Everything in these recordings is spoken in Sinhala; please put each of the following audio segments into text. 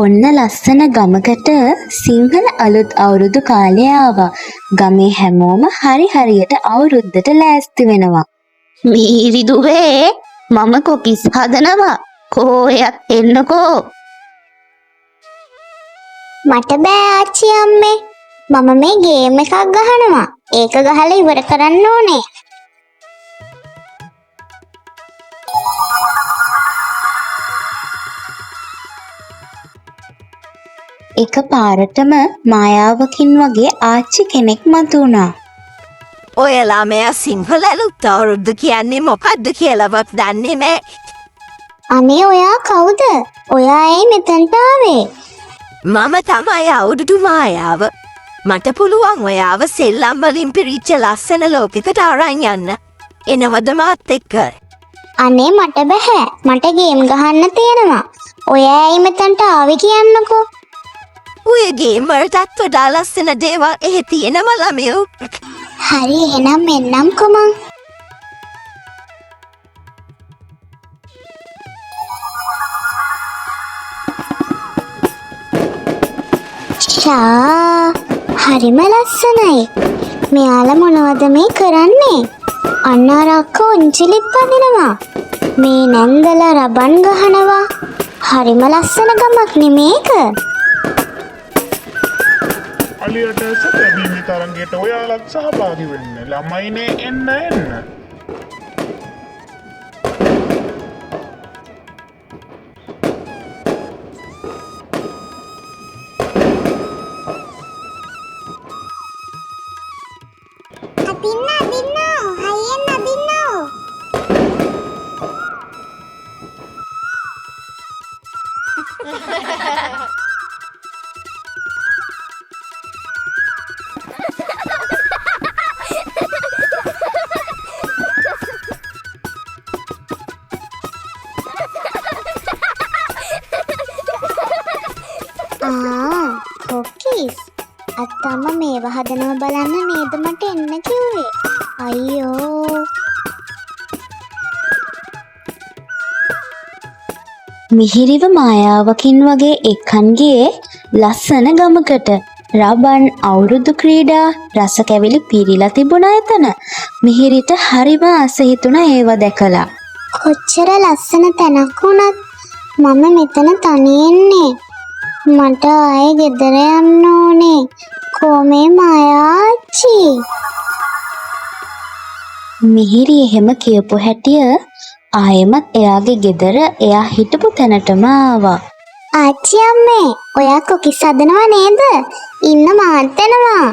ඔන්න ලස්සන ගමකට සිංහල අලුත් අවුරුදු කාලය ආවා. ගමේ හැමෝම හරියට අවුරුද්දට ලෑස්ති වෙනවා. මීරි දුවේ මම කොකිස් හදනවා. කෝයත් එන්නකෝ. මට බෑ ආච්චි අම්මේ. මම මේ ගේම් එකක් ගහනවා. ඒක ගහලා ඉවර කරන්න ඕනේ. එක පාරටම මායාවකින් වගේ ආච්චි කෙනෙක් මතුවුණා. ඔය ළමයා සිංහල අලුත් අවුරුද්ද කියන්නේ මොකද්ද කියලාවත් දන්නේ නැහැ. අනේ ඔයා කවුද? ඔයා ඇයි මෙතනට ආවේ? මම තමයි අවුරුදු මායාව. මට පුළුවන් ඔයාව සෙල්ලම් වලින් පිරිච්ච ලස්සන ලෝකෙකට අරන් යන්න. එනවද මාත් එක්ක? අනේ මට බෑ. මට ගේම් ගහන්න තියෙනවා. ඔයා ඇයි මෙතනට ආවේ කියන්නකෝ. ඔය ගේම් වලටත් වඩා ලස්සන දේවල් එහෙ තියෙනම ළමයෝ. හරි එහෙනම් එන්නම්කෝ මං. හරිම ලස්සනයි. මෙයාලා මොනවද මේ කරන්නේ? අන්න අර අක්කා උන්චිලිත් පදිනවා. මේ නැන්දලා රබන් ගහනවා. හරිම ලස්සන ගමක් නෙමේක. අලියට සැබීමේ තරංගයට ඔයාලත් සහභාගී වෙන්න. ළමයිනේ එන්න. අදින්න හයියෙන් අදින්න. කොකිස් අත්තම්ම මේව හදනව බලන්න නේද මට එන්න කිව්වේ. අයියෝ. මිහිරිව මායාවකින් වගේ එක්කන් ගියේ ලස්සන ගමකට. රබන් අවුරුදු ක්‍රීඩා රස කැවිලි පිරීලා තිබුණා එතන. මිහිරිට හරිම ආස හිතුණා ඒව දැකලා. කොච්චර ලස්සන තැනක් වුණත් මම මෙතන තනියෙන්නේ. මට ආයේ ගෙදර යන්න ඕනේ. කොමේ මායාච්චි. මිහිරි එහෙම කියපු හැටිය ආයෙමත් එයාගේ ගෙදර එයා හිටපු තැනටම ආවා. ආච්චි අම්මේ, ඔයා කොකිස් හදනවා නේද? ඉන්න මාත් එනවා.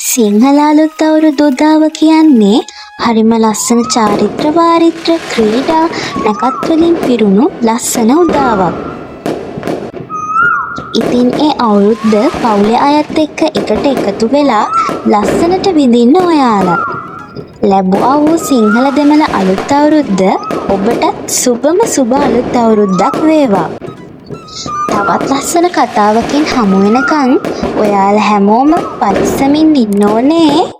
සිංහල අලුත් අවුරුදු උදාව කියන්නේ හරිම ලස්සන චාරිත්‍ර වාරිත්‍ර ක්‍රීඩා නැකත් වලින් පිරුණු ලස්සන උදාවක්. ඉතින් ඒ අවුරුද්ද පවුලේ අයත් එක්ක එකට එකතු වෙලා ලස්සනට විඳින්න ඔයාලා. ලැබුවා වූ සිංහල දෙමළ අලුත් අවුරුද්ද ඔබටත් සුබ අලුත් අවුරුද්දක් වේවා. තවත් ලස්සන කතාවකින් හමු වෙනකන් ඔයාලා හැමෝම පරිස්සමින් ඉන්න ඕනේ.